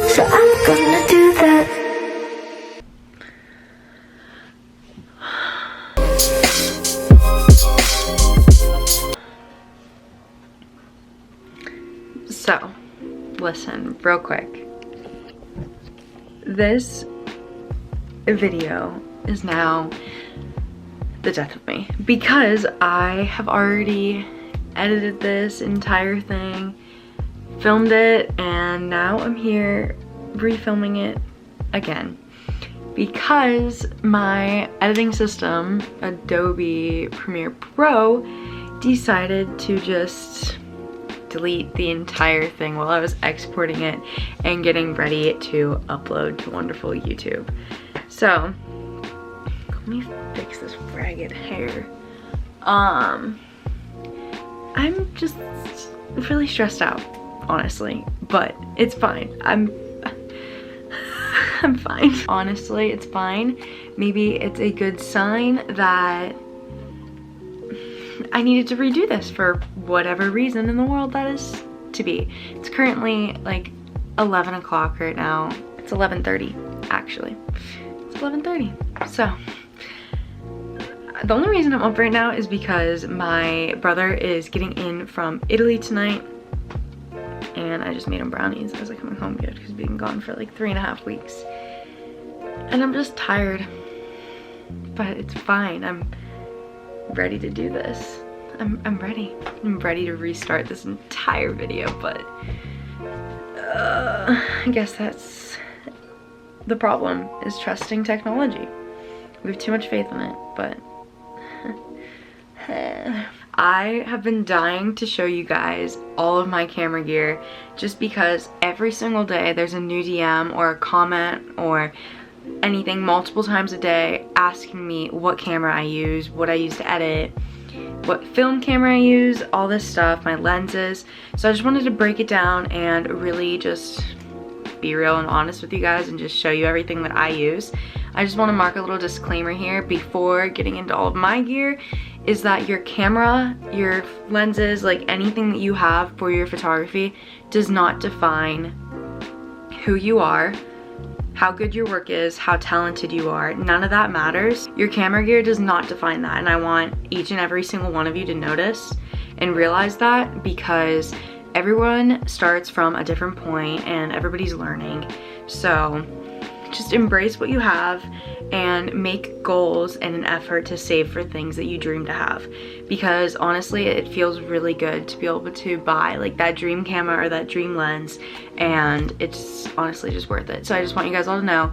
So I'm gonna do that. So, listen, real quick. This video is now the death of me because I have already edited this entire thing, filmed it, and now I'm here refilming it again because my editing system, Adobe Premiere Pro, decided to just delete the entire thing while I was exporting it and getting ready to upload to wonderful YouTube. So let me fix this ragged hair. I'm just really stressed out, honestly, but it's fine. I'm fine. Honestly, it's fine. Maybe it's a good sign that I needed to redo this for whatever reason in the world that is to be. It's currently like 11 o'clock right now. It's 11:30 actually. It's 11:30. So the only reason I'm up right now is because my brother is getting in from Italy tonight, and I just made him brownies as I coming home good because we've been gone for like 3.5 weeks. And I'm just tired, but it's fine. I'm ready to do this. I'm ready. I'm ready to restart this entire video, but I guess that's the problem, is trusting technology. We have too much faith in it, but I have been dying to show you guys all of my camera gear just because every single day there's a new DM or a comment or anything multiple times a day asking me what camera I use, what I use to edit, what film camera I use, all this stuff, my lenses. So I just wanted to break it down and really just be real and honest with you guys and just show you everything that I use. I just want to mark a little disclaimer here before getting into all of my gear, is that your camera, your lenses, like anything that you have for your photography does not define who you are, how good your work is, how talented you are. None of that matters. Your camera gear does not define that, and I want each and every single one of you to notice and realize that, because everyone starts from a different point and everybody's learning. So just embrace what you have and make goals and an effort to save for things that you dream to have, because honestly it feels really good to be able to buy like that dream camera or that dream lens, and it's honestly just worth it. So I just want you guys all to know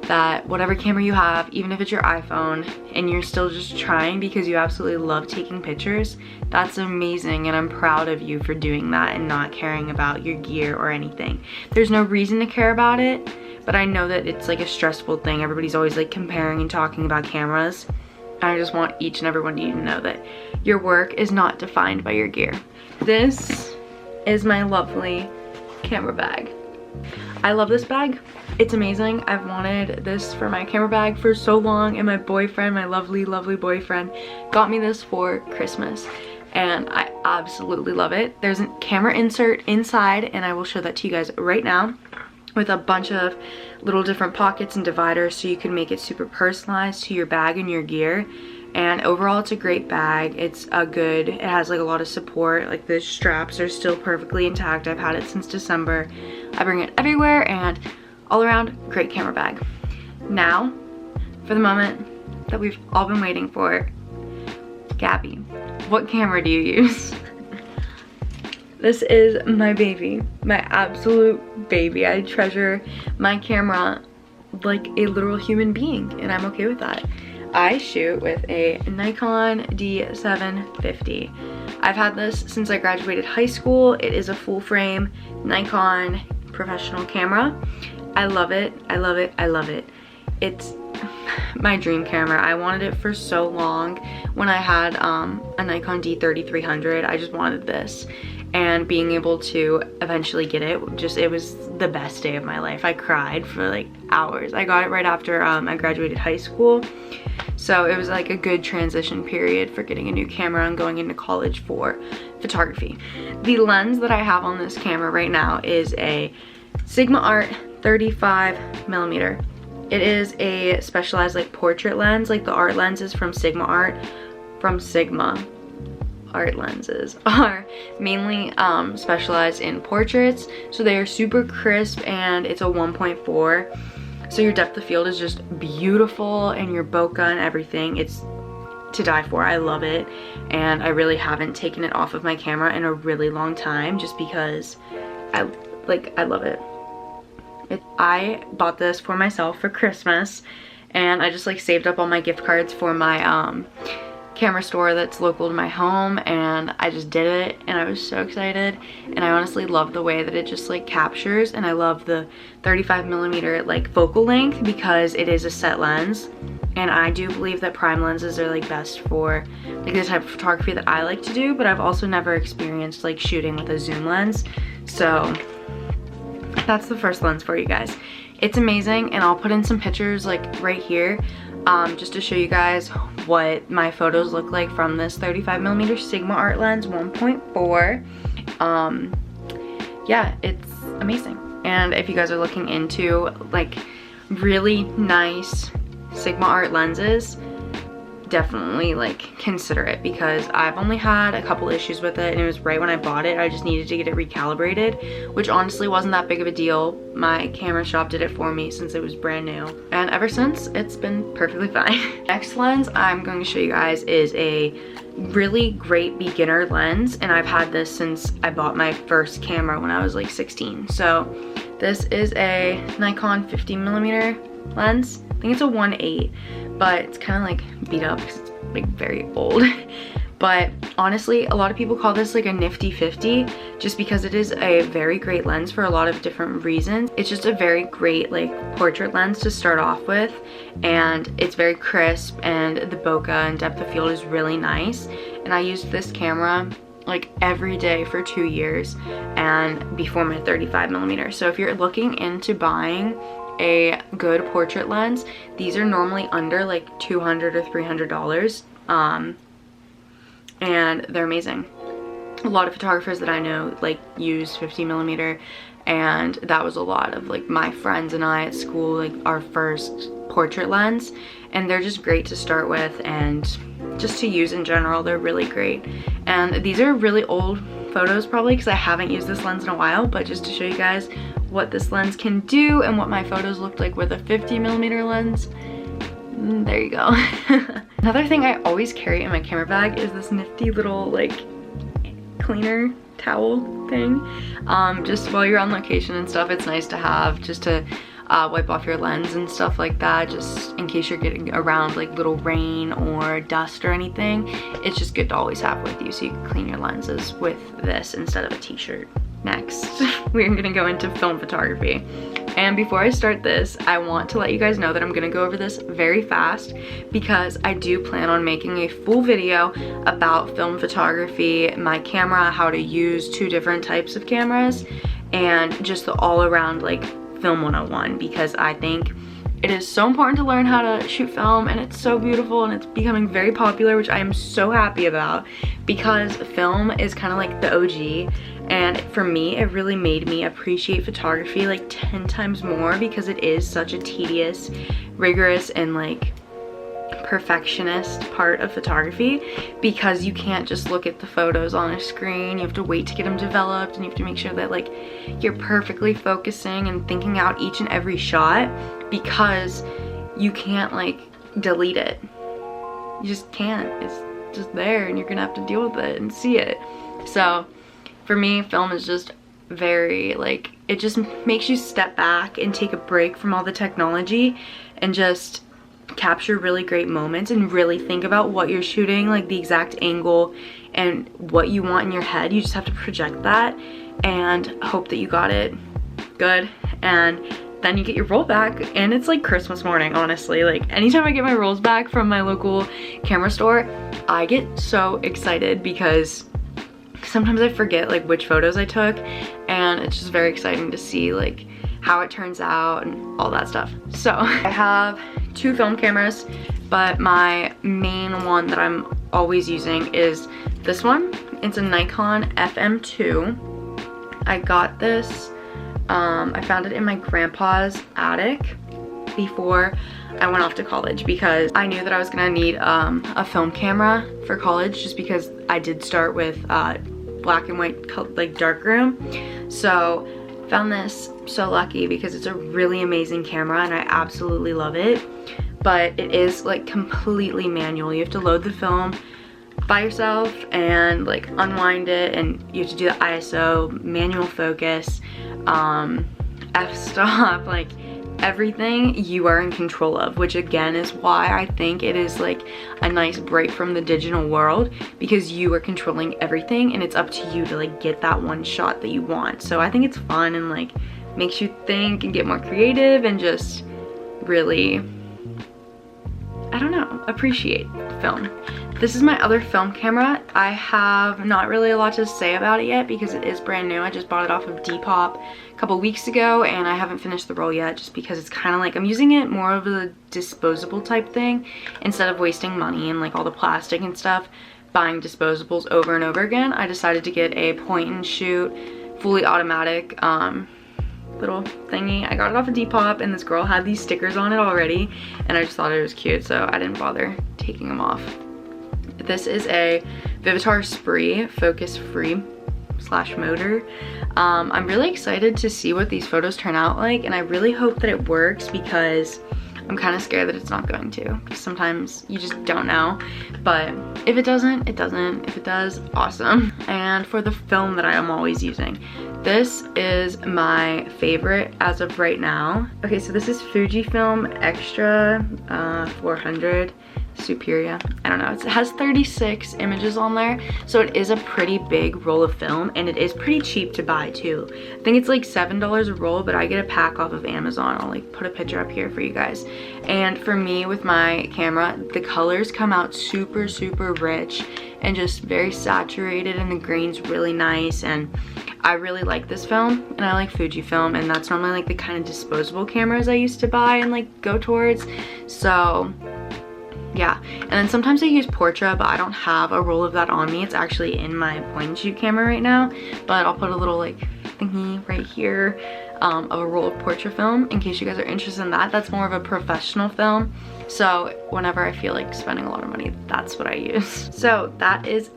that whatever camera you have, even if it's your iPhone and you're still just trying because you absolutely love taking pictures, that's amazing, and I'm proud of you for doing that and not caring about your gear or anything. There's no reason to care about it, but I know that it's like a stressful thing. Everybody's always like comparing and talking about cameras. I just want each and every one of you to know that your work is not defined by your gear. This is my lovely camera bag. I love this bag. It's amazing. I've wanted this for my camera bag for so long, and my boyfriend, my lovely, lovely boyfriend, got me this for Christmas, and I absolutely love it. There's a camera insert inside, and I will show that to you guys right now, with a bunch of little different pockets and dividers so you can make it super personalized to your bag and your gear. And overall it's a great bag. It has like a lot of support. Like the straps are still perfectly intact. I've had it since December. I bring it everywhere, and all around great camera bag. Now for the moment that we've all been waiting for. Gabby, what camera do you use? This is my baby, my absolute baby. I treasure my camera like a literal human being, and I'm okay with that. I shoot with a Nikon D750. I've had this since I graduated high school. It is a full frame Nikon professional camera. I love it, I love it, I love it. It's my dream camera. I wanted it for so long. When I had a Nikon D3300, I just wanted this. And being able to eventually get it, it was the best day of my life. I cried for like hours. I got it right after I graduated high school. So it was like a good transition period for getting a new camera and going into college for photography. The lens that I have on this camera right now is a Sigma Art 35mm. It is a specialized like portrait lens, like the art lenses from Sigma Art, from Sigma Art lenses are mainly specialized in portraits, so they are super crisp, and it's a 1.4, so your depth of field is just beautiful, and your bokeh and everything, it's to die for. I love it, and I really haven't taken it off of my camera in a really long time, just because I love it. I bought this for myself for Christmas, and I just like saved up all my gift cards for my camera store that's local to my home, and I just did it, and I was so excited. And I honestly love the way that it just like captures, and I love the 35mm like focal length, because it is a set lens, and I do believe that prime lenses are like best for like the type of photography that I like to do, but I've also never experienced like shooting with a zoom lens, so that's the first lens for you guys. It's amazing, and I'll put in some pictures like right here, just to show you guys what my photos look like from this 35mm Sigma Art lens 1.4. Yeah, it's amazing. And if you guys are looking into like really nice Sigma Art lenses, definitely like consider it, because I've only had a couple issues with it, and it was right when I bought it. I just needed to get it recalibrated, which honestly wasn't that big of a deal. My camera shop did it for me since it was brand new, and ever since it's been perfectly fine. Next lens I'm going to show you guys is a really great beginner lens, and I've had this since I bought my first camera when I was like 16. So this is a Nikon 50mm lens. I think it's a 1.8, but it's kind of like beat up because it's like very old. But honestly, a lot of people call this like a nifty 50, just because it is a very great lens for a lot of different reasons. It's just a very great like portrait lens to start off with, and it's very crisp, and the bokeh and depth of field is really nice. And I used this camera like every day for 2 years, and before my 35mm. So if you're looking into buying a good portrait lens, these are normally under like $200 or $300, and they're amazing. A lot of photographers that I know like use 50mm, and that was a lot of like my friends and I at school, like our first portrait lens, and they're just great to start with, and just to use in general, they're really great. And these are really old photos probably, because I haven't used this lens in a while, but just to show you guys what this lens can do and what my photos looked like with a 50mm lens. There you go. Another thing I always carry in my camera bag is this nifty little like cleaner towel thing. Just while you're on location and stuff, it's nice to have, just to wipe off your lens and stuff like that, just in case you're getting around like little rain or dust or anything. It's just good to always have with you, so you can clean your lenses with this instead of a t-shirt. Next, we're gonna go into film photography. And before I start this, I want to let you guys know that I'm gonna go over this very fast, because I do plan on making a full video about film photography, my camera, how to use 2 different types of cameras, and just the all around like film 101, because I think it is so important to learn how to shoot film, and it's so beautiful, and it's becoming very popular, which I am so happy about, because film is kind of like the OG. And for me, it really made me appreciate photography like 10 times more, because it is such a tedious, rigorous, and like perfectionist part of photography, because you can't just look at the photos on a screen. You have to wait to get them developed, and you have to make sure that like you're perfectly focusing and thinking out each and every shot, because you can't like delete it. You just can't. It's just there, and you're gonna have to deal with it and see it. So for me, film is just very like, it just makes you step back and take a break from all the technology and just capture really great moments and really think about what you're shooting, like the exact angle and what you want in your head. You just have to project that and hope that you got it good, and then you get your roll back, and it's like Christmas morning, honestly. Like anytime I get my rolls back from my local camera store, I get so excited, because sometimes I forget like which photos I took, and it's just very exciting to see like how it turns out and all that stuff. So I have 2 film cameras, but my main one that I'm always using is this one. It's a Nikon FM2. I got this I found it in my grandpa's attic before I went off to college because I knew that I was gonna need a film camera for college, just because I did start with black and white, like darkroom. So found this, so lucky, because it's a really amazing camera and I absolutely love it. But it is like completely manual. You have to load the film by yourself and like unwind it, and you have to do the ISO, manual focus, f-stop, like everything you are in control of, which again is why I think it is like a nice break from the digital world, because you are controlling everything and it's up to you to like get that one shot that you want. So I think it's fun and like makes you think and get more creative and just really, I don't know, appreciate film. This is my other film camera. I have not really a lot to say about it yet because it is brand new. I just bought it off of Depop a couple weeks ago and I haven't finished the roll yet, just because it's kind of like I'm using it more of a disposable type thing instead of wasting money and like all the plastic and stuff buying disposables over and over again. I decided to get a point and shoot fully automatic little thingy. I got it off of Depop and this girl had these stickers on it already and I just thought it was cute, so I didn't bother taking them off. This is a Vivitar Spree focus free / motor. I'm really excited to see what these photos turn out like, and I really hope that it works because I'm kind of scared that it's not going to, because sometimes you just don't know. But if it doesn't, it doesn't. If it does, awesome. And for the film that I am always using, this is my favorite as of right now. Okay, so this is Fujifilm Extra 400 Superior. I don't know, it has 36 images on there, so it is a pretty big roll of film, and it is pretty cheap to buy too. I think it's like $7 a roll, but I get a pack off of Amazon. I'll like put a picture up here for you guys. And for me, with my camera, the colors come out super rich and just very saturated, and the grain's really nice, and I really like this film, and I like Fujifilm, and that's normally like the kind of disposable cameras I used to buy and like go towards. So yeah, and then sometimes I use Portra, but I don't have a roll of that on me. It's actually in my point and shoot camera right now, but I'll put a little like thingy right here of a roll of Portra film in case you guys are interested in that. That's more of a professional film, so whenever I feel like spending a lot of money, that's what I use. So that is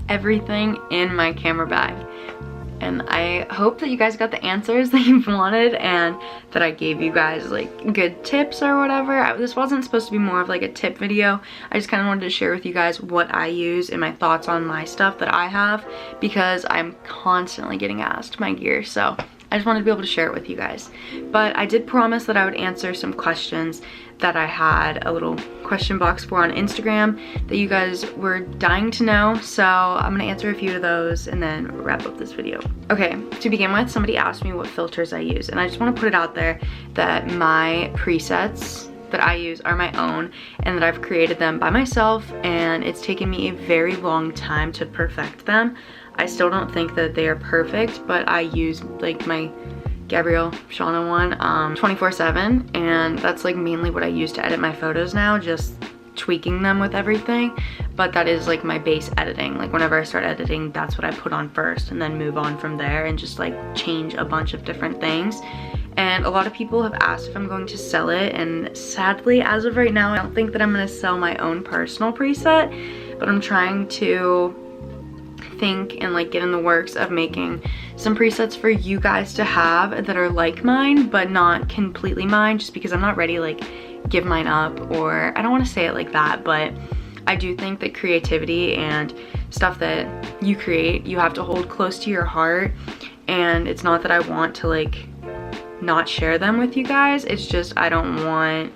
everything in my camera bag. And I hope that you guys got the answers that you wanted and that I gave you guys like good tips or whatever. This wasn't supposed to be more of like a tip video. I just kind of wanted to share with you guys what I use and my thoughts on my stuff that I have, because I'm constantly getting asked my gear. So I just wanted to be able to share it with you guys. But I did promise that I would answer some questions that I had a little question box for on Instagram that you guys were dying to know. So I'm gonna answer a few of those and then wrap up this video. Okay, to begin with, somebody asked me what filters I use, and I just want to put it out there that my presets that I use are my own and that I've created them by myself, and it's taken me a very long time to perfect them. I still don't think that they are perfect, but I use like my Gabrielle Scianna one 24/7, and that's like mainly what I use to edit my photos now, just tweaking them with everything. But that is like my base editing. Like whenever I start editing, that's what I put on first and then move on from there and just like change a bunch of different things. And a lot of people have asked if I'm going to sell it, and sadly as of right now I don't think that I'm going to sell my own personal preset, but I'm trying to think and like get in the works of making some presets for you guys to have that are like mine but not completely mine, just because I'm not ready to like give mine up, or I don't want to say it like that, but I do think that creativity and stuff that you create, you have to hold close to your heart. And it's not that I want to like not share them with you guys, it's just I don't want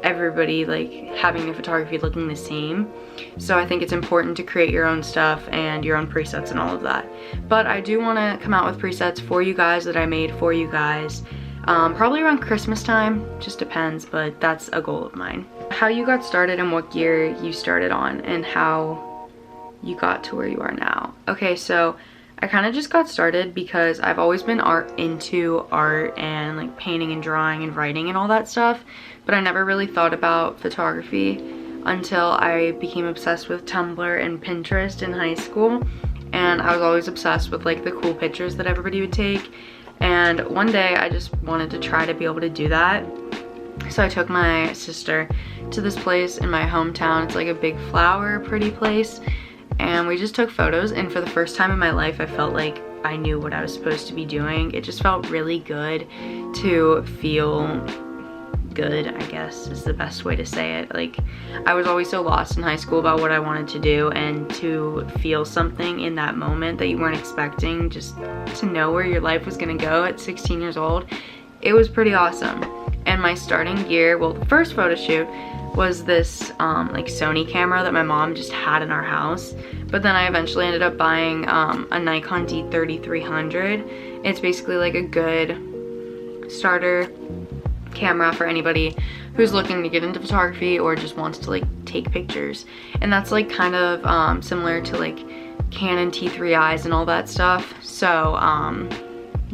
everybody like having their photography looking the same. So I think it's important to create your own stuff and your own presets and all of that. But I do want to come out with presets for you guys that I made for you guys probably around Christmas time, just depends, but that's a goal of mine. How you got started and what gear you started on and how you got to where you are now. Okay, so I kind of just got started because I've always been into art and like painting and drawing and writing and all that stuff, but I never really thought about photography until I became obsessed with Tumblr and Pinterest in high school. And I was always obsessed with like the cool pictures that everybody would take, And one day I just wanted to try to be able to do that. So I took my sister to this place in my hometown. It's like a big flower, pretty place. And we just took photos, and for the first time in my life, I felt like I knew what I was supposed to be doing. It just felt really good to feel good, I guess is the best way to say it. Like, I was always so lost in high school about what I wanted to do, and to feel something in that moment that you weren't expecting, just to know where your life was gonna go at 16 years old, it was pretty awesome. And my starting gear, well, the first photo shoot was this like Sony camera that my mom just had in our house, but then I eventually ended up buying a Nikon D3300. It's basically like a good starter camera for anybody who's looking to get into photography or just wants to like take pictures. And that's like kind of similar to like Canon T3Is and all that stuff. So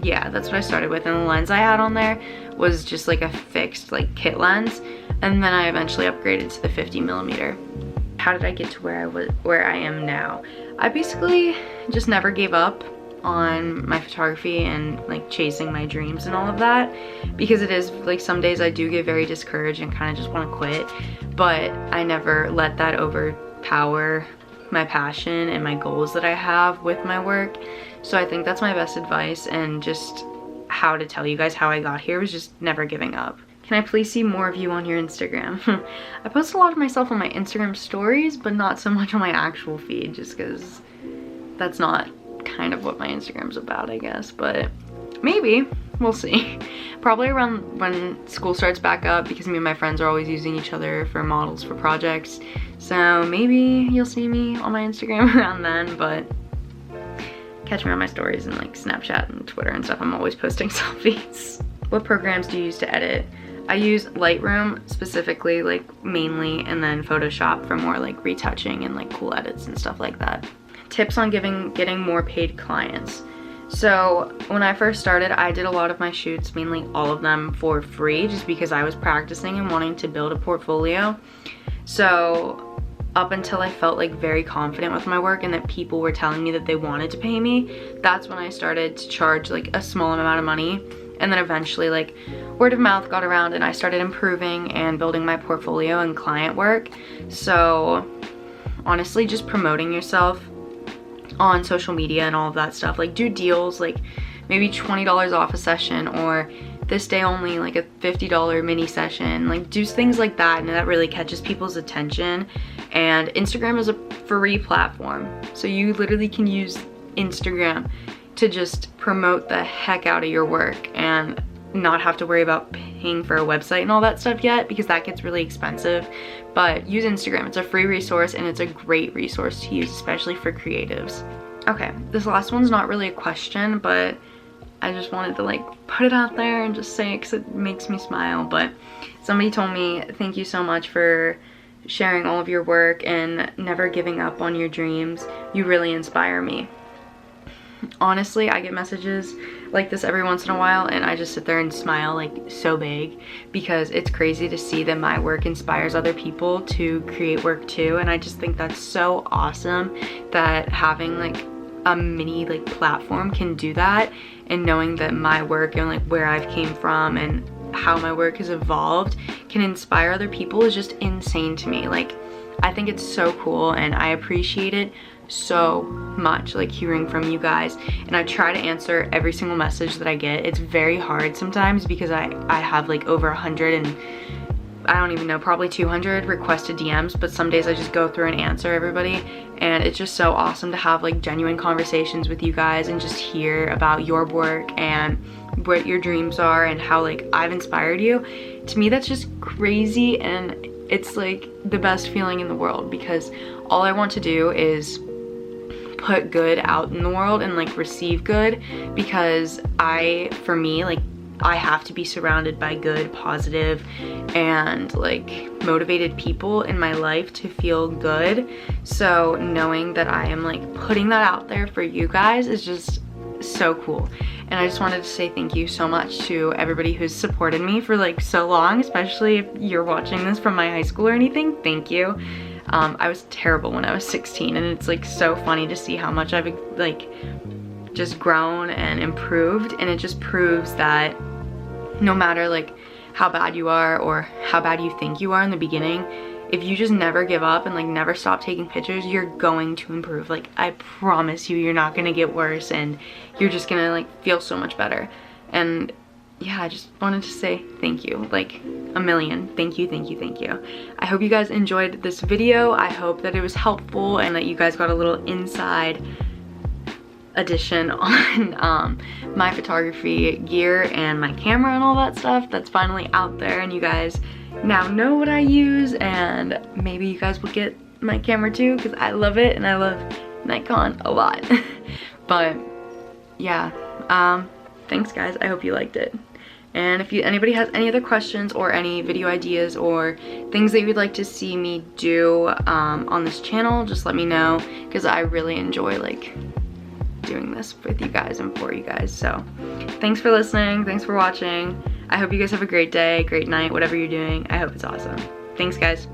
yeah, that's what I started with. And the lens I had on there was just like a fixed like kit lens, and then I eventually upgraded to the 50mm. How did I get to where I am now? I basically just never gave up on my photography and like chasing my dreams and all of that, because it is like some days I do get very discouraged and kind of just want to quit, but I never let that overpower my passion and my goals that I have with my work. So I think that's my best advice, and just how to tell you guys how I got here was just never giving up. Can I please see more of you on your Instagram? I post a lot of myself on my Instagram stories, but not so much on my actual feed, just because that's not kind of what my Instagram's about, I guess. But maybe, we'll see. Probably around when school starts back up, because me and my friends are always using each other for models for projects. So maybe you'll see me on my Instagram around then, but catch me on my stories and like Snapchat and Twitter and stuff. I'm always posting selfies. What programs do you use to edit? I use Lightroom specifically, like mainly, and then Photoshop for more like retouching and like cool edits and stuff like that. Tips on getting more paid clients. So when I first started, I did a lot of my shoots, mainly all of them for free, just because I was practicing and wanting to build a portfolio. So up until I felt like very confident with my work and that people were telling me that they wanted to pay me, that's when I started to charge like a small amount of money. And then eventually like word of mouth got around and I started improving and building my portfolio and client work. So honestly, just promoting yourself on social media and all of that stuff, like do deals, like maybe $20 off a session, or this day only, like a $50 mini session, like do things like that, and that really catches people's attention. And Instagram is a free platform, so you literally can use Instagram to just promote the heck out of your work and not have to worry about paying for a website and all that stuff yet, because that gets really expensive. But use Instagram, it's a free resource and it's a great resource to use, especially for creatives. Okay, this last one's not really a question, but I just wanted to like put it out there and just say it because it makes me smile. But somebody told me, thank you so much for sharing all of your work and never giving up on your dreams. You really inspire me. Honestly, I get messages like this every once in a while, and I just sit there and smile like so big, because it's crazy to see that my work inspires other people to create work too. And I just think that's so awesome that having like a mini like platform can do that, and knowing that my work and like where I've came from and how my work has evolved can inspire other people is just insane to me. Like, I think it's so cool, and I appreciate it so much, like hearing from you guys. And I try to answer every single message that I get. It's very hard sometimes because I have like over 100 and I don't even know, probably 200 requested DMs, but some days I just go through and answer everybody. And it's just so awesome to have like genuine conversations with you guys and just hear about your work and what your dreams are and how like I've inspired you. To me, that's just crazy, and it's like the best feeling in the world, because all I want to do is put good out in the world and like receive good, because for me, like I have to be surrounded by good, positive, and like motivated people in my life to feel good. So knowing that I am like putting that out there for you guys is just so cool. And I just wanted to say thank you so much to everybody who's supported me for like so long, especially if you're watching this from my high school or anything. Thank you. I was terrible when I was 16, and it's like so funny to see how much I've like just grown and improved, and it just proves that no matter like how bad you are or how bad you think you are in the beginning, if you just never give up and like never stop taking pictures, you're going to improve. Like, I promise you, you're not gonna get worse, and you're just gonna like feel so much better. And yeah, I just wanted to say thank you, like a million. Thank you, thank you, thank you. I hope you guys enjoyed this video. I hope that it was helpful and that you guys got a little inside edition on my photography gear and my camera and all that stuff that's finally out there, and you guys now know what I use, and maybe you guys will get my camera too, because I love it and I love Nikon a lot. But yeah, thanks guys, I hope you liked it. And if anybody has any other questions or any video ideas or things that you would like to see me do on this channel, just let me know, because I really enjoy like doing this with you guys and for you guys. So thanks for listening, thanks for watching. I hope you guys have a great day, great night, whatever you're doing. I hope it's awesome. Thanks guys.